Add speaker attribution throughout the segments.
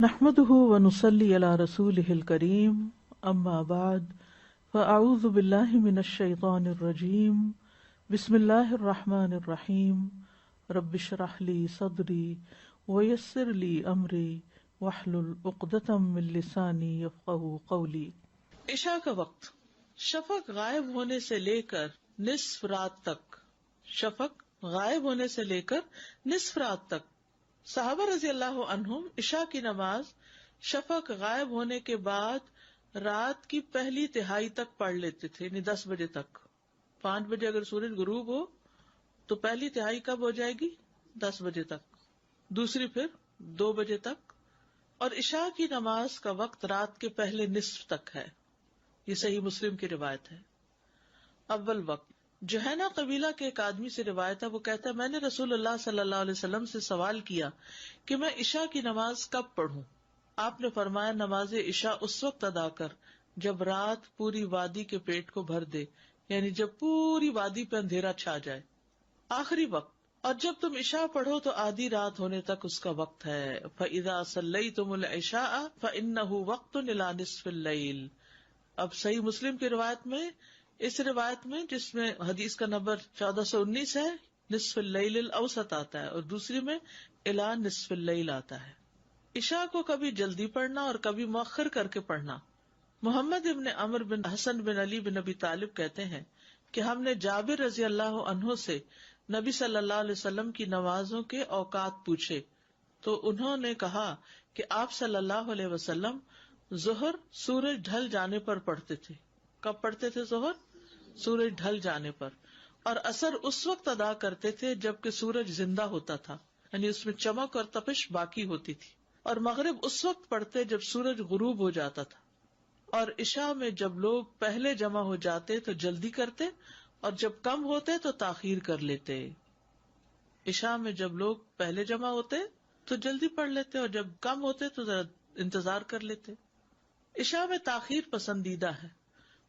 Speaker 1: نحمده ونصلي على رسوله الكريم اما بعد فاعوذ بالله من الشيطان الرجيم بسم الله الرحمن الرحيم رب اشرح لي صدري ويسر لي امري واحلل عقدة من لساني يفقهوا قولي۔
Speaker 2: عشاء کا وقت شفق غائب ہونے سے لے کر نصف رات تک، شفق غائب ہونے سے لے کر نصف رات تک صحابہ رضی اللہ عنہم عشاء کی نماز شفق غائب ہونے کے بعد رات کی پہلی تہائی تک پڑھ لیتے تھے، یعنی 10 بجے تک۔ 5 بجے اگر سورج غروب ہو تو پہلی تہائی کب ہو جائے گی؟ 10 بجے تک، دوسری پھر 2 بجے تک، اور عشاء کی نماز کا وقت رات کے پہلے نصف تک ہے۔ یہ صحیح مسلم کی روایت ہے۔ اول وقت جوہینا قبیلہ کے ایک آدمی سے روایت ہے، وہ کہتا ہے میں نے رسول اللہ صلی اللہ علیہ وسلم سے سوال کیا کہ میں عشاء کی نماز کب پڑھوں؟ آپ نے فرمایا نماز عشاء اس وقت ادا کر جب رات پوری وادی کے پیٹ کو بھر دے، یعنی جب پوری وادی پہ اندھیرا چھا جائے۔ آخری وقت، اور جب تم عشاء پڑھو تو آدھی رات ہونے تک اس کا وقت ہے۔ فَإِذَا صَلَّيْتُمُ الْعِشَاءَ فَإِنَّهُ وَقْتٌ إِلَى نِصْفِ اللَّيْلِ۔ اب صحیح مسلم کی روایت میں، اس روایت میں جس میں حدیث کا نمبر 1419 ہے، نصف اللیل الاوسط آتا ہے، اور دوسری میں الی نصف اللیل آتا ہے۔ عشاء کو کبھی جلدی پڑھنا اور کبھی مؤخر کر کے پڑھنا۔ محمد ابن عمرو بن حسن بن علی بن ابی طالب کہتے ہیں کہ ہم نے جابر رضی اللہ عنہ سے نبی صلی اللہ علیہ وسلم کی نمازوں کے اوقات پوچھے تو انہوں نے کہا کہ آپ صلی اللہ علیہ وسلم ظہر سورج ڈھل جانے پر پڑھتے تھے۔ کب پڑھتے تھے ظہر؟ سورج ڈھل جانے پر۔ اور عصر اس وقت ادا کرتے تھے جبکہ سورج زندہ ہوتا تھا، یعنی اس میں چمک اور تپش باقی ہوتی تھی۔ اور مغرب اس وقت پڑھتے جب سورج غروب ہو جاتا تھا۔ اور عشاء میں جب لوگ پہلے جمع ہو جاتے تو جلدی کرتے، اور جب کم ہوتے تو تاخیر کر لیتے۔ عشاء میں جب لوگ پہلے جمع ہوتے تو جلدی پڑھ لیتے، اور جب کم ہوتے تو ذرا انتظار کر لیتے۔ عشاء میں تاخیر پسندیدہ ہے۔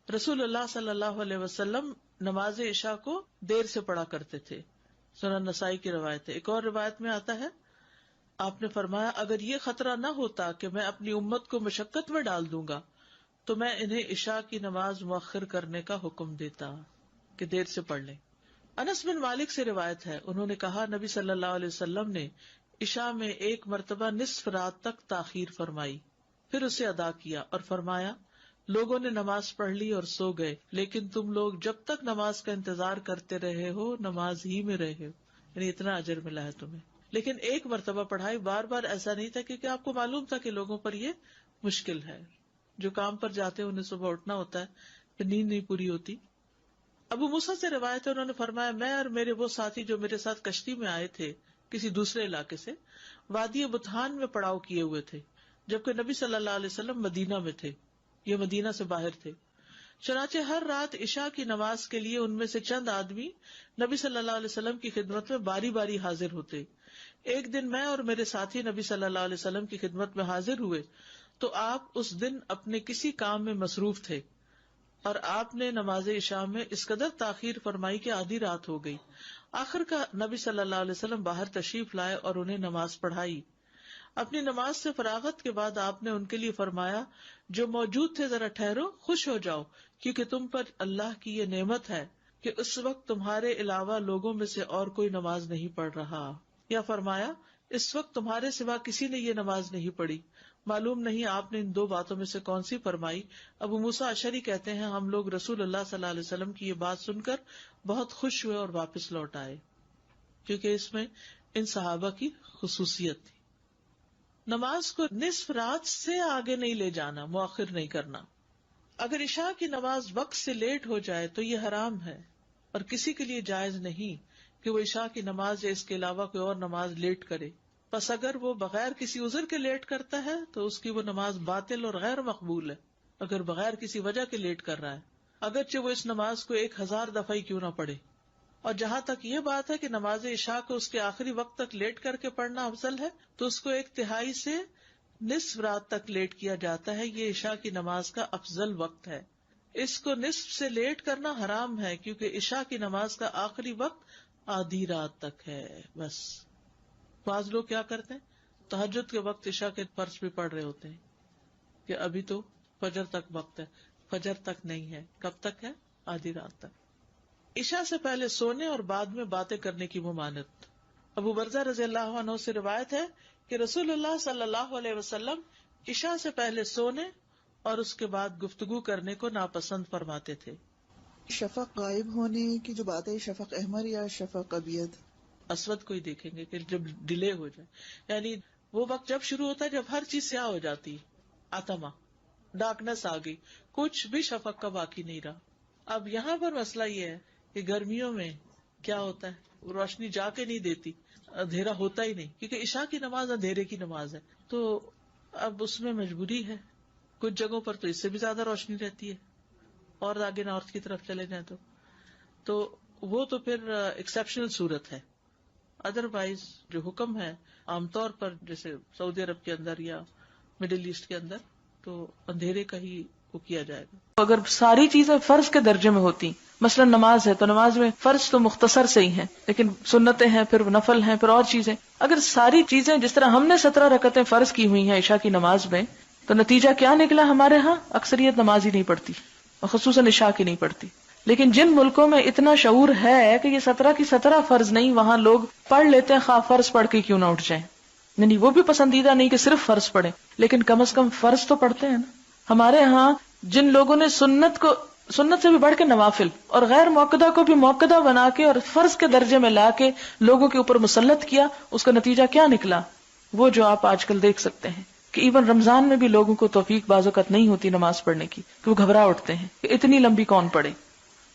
Speaker 2: رسول اللہ صلی اللہ علیہ وسلم نماز عشاء کو دیر سے پڑھا کرتے تھے۔ سنن نسائی کی روایت ہے۔ ایک اور روایت میں آتا ہے آپ نے فرمایا اگر یہ خطرہ نہ ہوتا کہ میں اپنی امت کو مشقت میں ڈال دوں گا تو میں انہیں عشاء کی نماز مؤخر کرنے کا حکم دیتا کہ دیر سے پڑھ لیں۔ انس بن مالک سے روایت ہے، انہوں نے کہا نبی صلی اللہ علیہ وسلم نے عشاء میں ایک مرتبہ نصف رات تک تاخیر فرمائی، پھر اسے ادا کیا اور فرمایا لوگوں نے نماز پڑھ لی اور سو گئے، لیکن تم لوگ جب تک نماز کا انتظار کرتے رہے ہو نماز ہی میں رہے ہو، یعنی اتنا اجر ملا ہے تمہیں۔ لیکن ایک مرتبہ پڑھائی، بار بار ایسا نہیں تھا، کیونکہ آپ کو معلوم تھا کہ لوگوں پر یہ مشکل ہے، جو کام پر جاتے ہیں انہیں صبح اٹھنا ہوتا ہے، پھر نیند نہیں پوری ہوتی۔ ابو موسیٰ سے روایت ہے، انہوں نے فرمایا میں اور میرے وہ ساتھی جو میرے ساتھ کشتی میں آئے تھے کسی دوسرے علاقے سے، وادی بطحان میں پڑاؤ کیے ہوئے تھے، جبکہ نبی صلی اللہ علیہ وسلم مدینہ میں تھے، یہ مدینہ سے باہر تھے۔ چنانچہ ہر رات عشاء کی نماز کے لیے ان میں سے چند آدمی نبی صلی اللہ علیہ وسلم کی خدمت میں باری باری حاضر ہوتے۔ ایک دن میں اور میرے ساتھی نبی صلی اللہ علیہ وسلم کی خدمت میں حاضر ہوئے تو آپ اس دن اپنے کسی کام میں مصروف تھے، اور آپ نے نماز عشاء میں اس قدر تاخیر فرمائی کہ آدھی رات ہو گئی۔ آخر کا نبی صلی اللہ علیہ وسلم باہر تشریف لائے اور انہیں نماز پڑھائی۔ اپنی نماز سے فراغت کے بعد آپ نے ان کے لیے فرمایا جو موجود تھے ذرا ٹھہرو، خوش ہو جاؤ، کیونکہ تم پر اللہ کی یہ نعمت ہے کہ اس وقت تمہارے علاوہ لوگوں میں سے اور کوئی نماز نہیں پڑھ رہا، یا فرمایا اس وقت تمہارے سوا کسی نے یہ نماز نہیں پڑھی۔ معلوم نہیں آپ نے ان دو باتوں میں سے کون سی فرمائی۔ ابو موسیٰ اشعری کہتے ہیں ہم لوگ رسول اللہ صلی اللہ علیہ وسلم کی یہ بات سن کر بہت خوش ہوئے اور واپس لوٹ آئے، کیونکہ اس میں ان صحابہ کی خصوصیت تھی۔ نماز کو نصف رات سے آگے نہیں لے جانا، مؤخر نہیں کرنا۔ اگر عشاء کی نماز وقت سے لیٹ ہو جائے تو یہ حرام ہے، اور کسی کے لیے جائز نہیں کہ وہ عشاء کی نماز یا اس کے علاوہ کوئی اور نماز لیٹ کرے۔ پس اگر وہ بغیر کسی عذر کے لیٹ کرتا ہے تو اس کی وہ نماز باطل اور غیر مقبول ہے، اگر بغیر کسی وجہ کے لیٹ کر رہا ہے، اگرچہ وہ اس نماز کو 1000 دفعہ ہی کیوں نہ پڑھے۔ اور جہاں تک یہ بات ہے کہ نماز عشاء کو اس کے آخری وقت تک لیٹ کر کے پڑھنا افضل ہے، تو اس کو 1/3 سے نصف رات تک لیٹ کیا جاتا ہے، یہ عشاء کی نماز کا افضل وقت ہے۔ اس کو نصف سے لیٹ کرنا حرام ہے، کیونکہ عشاء کی نماز کا آخری وقت آدھی رات تک ہے۔ بس بعض لوگ کیا کرتے ہیں تہجد کے وقت عشاء کے فرض بھی پڑھ رہے ہوتے ہیں کہ ابھی تو فجر تک وقت ہے، فجر تک نہیں ہے، کب تک ہے؟ آدھی رات تک۔ عشاء سے پہلے سونے اور بعد میں باتیں کرنے کی ممانعت۔ ابو برزہ رضی اللہ عنہ سے روایت ہے کہ رسول اللہ صلی اللہ علیہ وسلم عشاء سے پہلے سونے اور اس کے بعد گفتگو کرنے کو ناپسند فرماتے تھے۔
Speaker 3: شفق غائب ہونے کی جو بات ہے، شفق احمر یا شفق ابیض؟
Speaker 2: اسود کو ہی دیکھیں گے کہ جب ڈیلے ہو جائے، یعنی وہ وقت جب شروع ہوتا ہے جب ہر چیز سیاہ ہو جاتی، آتما ڈارکنیس آ گئی، کچھ بھی شفق کا باقی نہیں رہا۔ اب یہاں پر مسئلہ یہ ہے کہ گرمیوں میں کیا ہوتا ہے، روشنی جا کے نہیں دیتی، اندھیرا ہوتا ہی نہیں، کیونکہ عشاء کی نماز اندھیرے کی نماز ہے، تو اب اس میں مجبوری ہے۔ کچھ جگہوں پر تو اس سے بھی زیادہ روشنی رہتی ہے، اور آگے نارتھ کی طرف چلے جائیں تو وہ تو پھر ایکسیپشنل صورت ہے۔ ادروائز جو حکم ہے عام طور پر جیسے سعودی عرب کے اندر یا مڈل ایسٹ کے اندر تو اندھیرے کا ہی وہ کیا جائے گا۔
Speaker 1: اگر ساری چیزیں فرض کے درجے میں ہوتی، مثلا نماز ہے تو نماز میں فرض تو مختصر سے ہی ہیں، لیکن سنتیں ہیں، پھر نفل ہیں، پھر اور چیزیں، اگر ساری چیزیں جس طرح ہم نے 17 رکعتیں فرض کی ہوئی ہیں عشاء کی نماز میں، تو نتیجہ کیا نکلا؟ ہمارے ہاں اکثریت نماز ہی نہیں پڑتی، اور خصوصاً عشاء کی نہیں پڑتی۔ لیکن جن ملکوں میں اتنا شعور ہے کہ یہ 17 کی 17 فرض نہیں، وہاں لوگ پڑھ لیتے ہیں، خواہ فرض پڑھ کے کیوں نہ اٹھ جائیں، یعنی وہ بھی پسندیدہ نہیں کہ صرف فرض پڑھیں، لیکن کم از کم فرض تو پڑھتے ہیں نا۔ ہمارے ہاں جن لوگوں نے سنت سے بھی بڑھ کے نوافل اور غیر موقدہ کو بھی موقدہ بنا کے اور فرض کے درجے میں لا کے لوگوں کے اوپر مسلط کیا، اس کا نتیجہ کیا نکلا؟ وہ جو آپ آج کل دیکھ سکتے ہیں کہ ایون رمضان میں بھی لوگوں کو توفیق بعض اوقات نہیں ہوتی نماز پڑھنے کی، کہ وہ گھبرا اٹھتے ہیں کہ اتنی لمبی کون پڑھے۔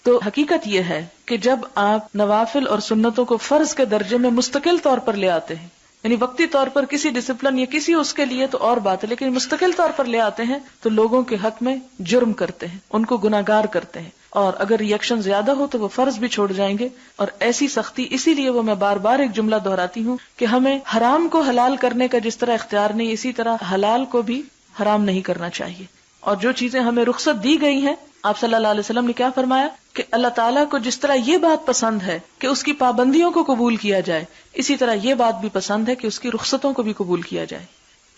Speaker 1: تو حقیقت یہ ہے کہ جب آپ نوافل اور سنتوں کو فرض کے درجے میں مستقل طور پر لے آتے ہیں، یعنی وقتی طور پر کسی ڈسپلن یا کسی اس کے لیے تو اور بات ہے، لیکن مستقل طور پر لے آتے ہیں تو لوگوں کے حق میں جرم کرتے ہیں، ان کو گناہگار کرتے ہیں، اور اگر ریئیکشن زیادہ ہو تو وہ فرض بھی چھوڑ جائیں گے۔ اور ایسی سختی، اسی لیے وہ میں بار بار ایک جملہ دہراتی ہوں کہ ہمیں حرام کو حلال کرنے کا جس طرح اختیار نہیں، اسی طرح حلال کو بھی حرام نہیں کرنا چاہیے۔ اور جو چیزیں ہمیں رخصت دی گئی ہیں، آپ صلی اللہ علیہ وسلم نے کیا فرمایا کہ اللہ تعالیٰ کو جس طرح یہ بات پسند ہے کہ اس کی پابندیوں کو قبول کیا جائے، اسی طرح یہ بات بھی پسند ہے کہ اس کی رخصتوں کو بھی قبول کیا جائے۔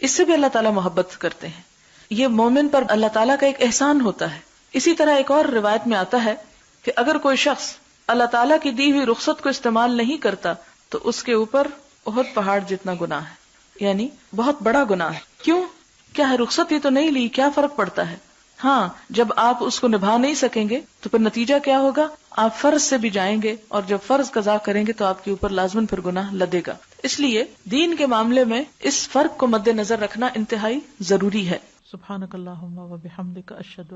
Speaker 1: اس سے بھی اللہ تعالیٰ محبت کرتے ہیں، یہ مومن پر اللہ تعالیٰ کا ایک احسان ہوتا ہے۔ اسی طرح ایک اور روایت میں آتا ہے کہ اگر کوئی شخص اللہ تعالیٰ کی دی ہوئی رخصت کو استعمال نہیں کرتا تو اس کے اوپر احد پہاڑ جتنا گناہ ہے، یعنی بہت بڑا گناہ ہے۔ کیوں؟ کیا ہے، رخصت ہی تو نہیں لی، کیا فرق پڑتا ہے؟ ہاں، جب آپ اس کو نبھا نہیں سکیں گے تو پھر نتیجہ کیا ہوگا؟ آپ فرض سے بھی جائیں گے، اور جب فرض قضا کریں گے تو آپ کے اوپر لازماً پھر گناہ لدے گا۔ اس لیے دین کے معاملے میں اس فرق کو مد نظر رکھنا انتہائی ضروری ہے۔ سبحانک اللہم و بحمدک، اشہد